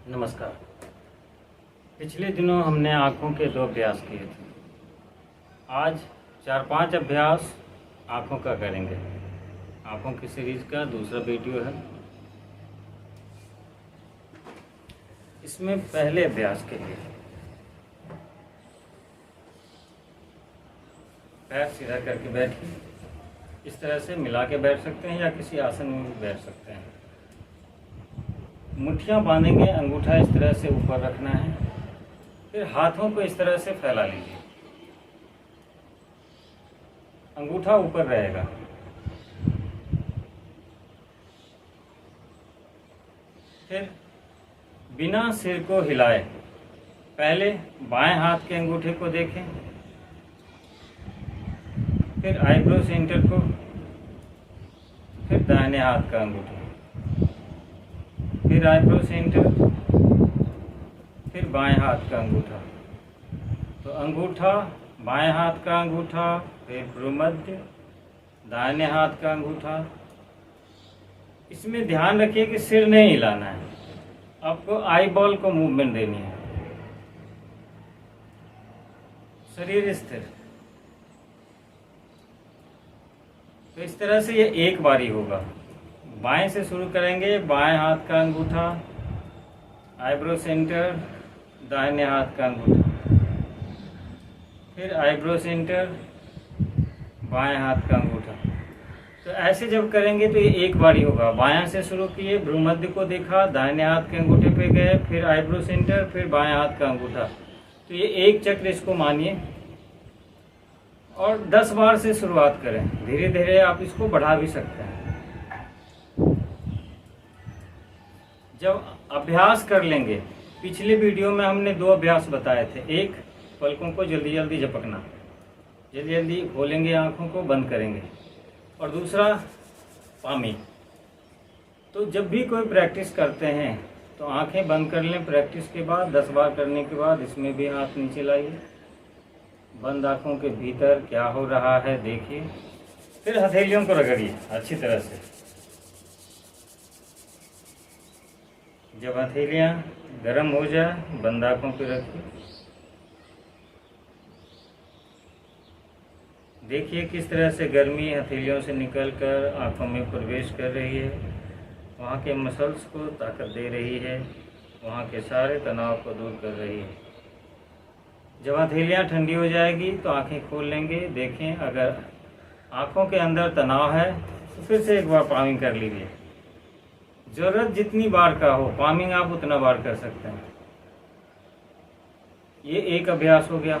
नमस्कार। पिछले दिनों हमने आँखों के 2 अभ्यास किए थे। आज 4-5 अभ्यास आँखों का करेंगे। आँखों की सीरीज़ का दूसरा वीडियो है। इसमें पहले अभ्यास के लिए पैर सीधा करके बैठिए। इस तरह से मिला के बैठ सकते हैं या किसी आसन में भी बैठ सकते हैं। मुट्ठियाँ बांधेंगे, अंगूठा इस तरह से ऊपर रखना है, फिर हाथों को इस तरह से फैला लीजिए। अंगूठा ऊपर रहेगा। फिर बिना सिर को हिलाए पहले बाएं हाथ के अंगूठे को देखें, फिर आईब्रो सेंटर को, फिर दाहिने हाथ का अंगूठा, फिर आईब्रो सेंटर, फिर बाएं हाथ का अंगूठा। तो अंगूठा, बाएं हाथ का अंगूठा, फिर भ्रूमध्य, दाहिने हाथ का अंगूठा। इसमें ध्यान रखिए कि सिर नहीं हिलाना है, आपको आई बॉल को मूवमेंट देनी है। शरीर स्थिर। तो इस तरह से ये एक बारी होगा। बाएं से शुरू करेंगे, बाएं हाथ का अंगूठा, आईब्रो सेंटर, दाहिने हाथ का अंगूठा, फिर आईब्रो सेंटर, बाएं हाथ का अंगूठा। तो ऐसे जब करेंगे तो ये एक बारी होगा। बायां से शुरू किए, भ्रूमध्य को देखा, दाहिने हाथ के अंगूठे पे गए, फिर आईब्रो सेंटर, फिर बाएं हाथ का अंगूठा। तो ये एक चक्र इसको मानिए और 10 बार से शुरुआत करें। धीरे धीरे आप इसको बढ़ा भी सकते हैं। जब अभ्यास कर लेंगे, पिछले वीडियो में हमने 2 अभ्यास बताए थे। एक, पलकों को जल्दी जल्दी झपकना, जल्दी जल्दी खोलेंगे, आँखों को बंद करेंगे। और दूसरा पामी। तो जब भी कोई प्रैक्टिस करते हैं तो आंखें बंद कर लें। प्रैक्टिस के बाद 10 बार करने के बाद इसमें भी हाथ नीचे लाइए। बंद आँखों के भीतर क्या हो रहा है देखिए। फिर हथेलियों को रगड़िए अच्छी तरह से। जब हथेलियाँ गर्म हो जाए, बंद आँखों पे रखिए। देखिए किस तरह से गर्मी हथेलियों से निकलकर आँखों में प्रवेश कर रही है, वहाँ के मसल्स को ताकत दे रही है, वहाँ के सारे तनाव को दूर कर रही है। जब हथेलियाँ ठंडी हो जाएगी तो आंखें खोल लेंगे। देखें अगर आँखों के अंदर तनाव है तो फिर से एक बार पामिंग कर लीजिए। ज़रूरत जितनी बार का हो पामिंग आप उतना बार कर सकते हैं। ये एक अभ्यास हो गया।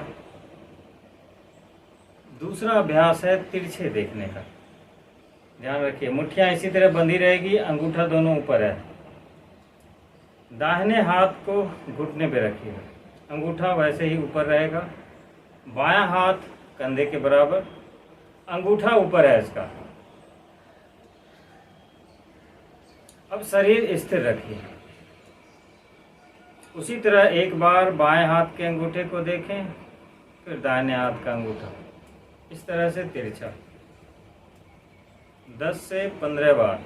दूसरा अभ्यास है तिरछे देखने का। ध्यान रखिए, मुट्ठियाँ इसी तरह बंधी रहेगी, अंगूठा दोनों ऊपर है। दाहिने हाथ को घुटने पे रखिए, अंगूठा वैसे ही ऊपर रहेगा। बायां हाथ कंधे के बराबर, अंगूठा ऊपर है इसका। अब शरीर स्थिर रखिए। उसी तरह एक बार बाएं हाथ के अंगूठे को देखें, फिर दाहिने हाथ का अंगूठा, इस तरह से तिरछा 10 से 15 बार।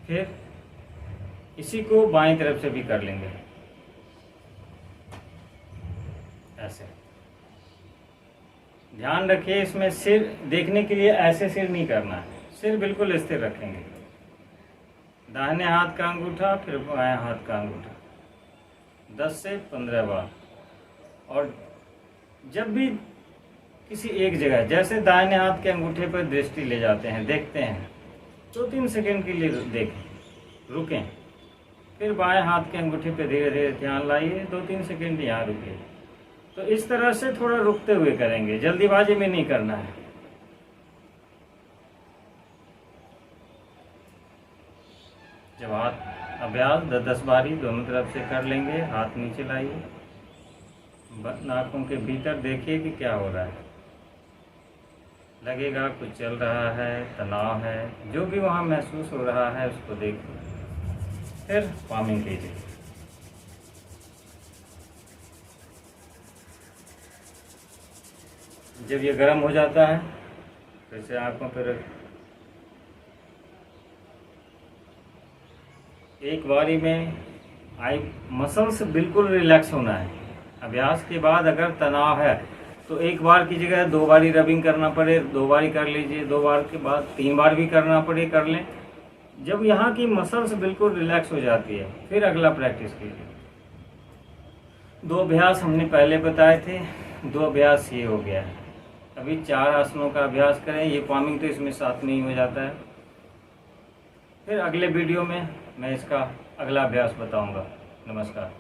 फिर इसी को बाईं तरफ से भी कर लेंगे ऐसे। ध्यान रखिए इसमें सिर देखने के लिए ऐसे सिर नहीं करना है, सिर बिल्कुल स्थिर रखेंगे। दाहिने हाथ का अंगूठा, फिर बाएं हाथ का अंगूठा 10 से 15 बार। और जब भी किसी एक जगह, जैसे दाहिने हाथ के अंगूठे पर दृष्टि ले जाते हैं, देखते हैं, 2-3 सेकंड के लिए देखें, रुकें, फिर बाएं हाथ के अंगूठे पे धीरे धीरे ध्यान लाइए, 2-3 सेकंड यहाँ रुकिए। तो इस तरह से थोड़ा रुकते हुए करेंगे, जल्दीबाजी में नहीं करना है। जब हाथ अभ्यास 10-10 बारी दोनों तरफ से कर लेंगे, हाथ नीचे लाइए, नाखून के भीतर देखिए कि क्या हो रहा है। लगेगा कुछ चल रहा है, तनाव है, जो भी वहाँ महसूस हो रहा है उसको देखिए। फिर पामिंग कीजिए। जब ये गर्म हो जाता है फिर से आँखों पर एक बारी में आई मसल्स बिल्कुल रिलैक्स होना है। अभ्यास के बाद अगर तनाव है तो एक बार की जगह 2 बारी रबिंग करना पड़े, 2 बारी कर लीजिए, 2 बार के बाद 3 बार भी करना पड़े कर लें। जब यहाँ की मसल्स बिल्कुल रिलैक्स हो जाती है फिर अगला प्रैक्टिस कीजिए। 2 अभ्यास हमने पहले बताए थे, 2 अभ्यास ये हो गया है। अभी 4 आसनों का अभ्यास करें। ये पामिंग तो इसमें साथ में ही हो जाता है। फिर अगले वीडियो में मैं इसका अगला अभ्यास बताऊंगा। नमस्कार।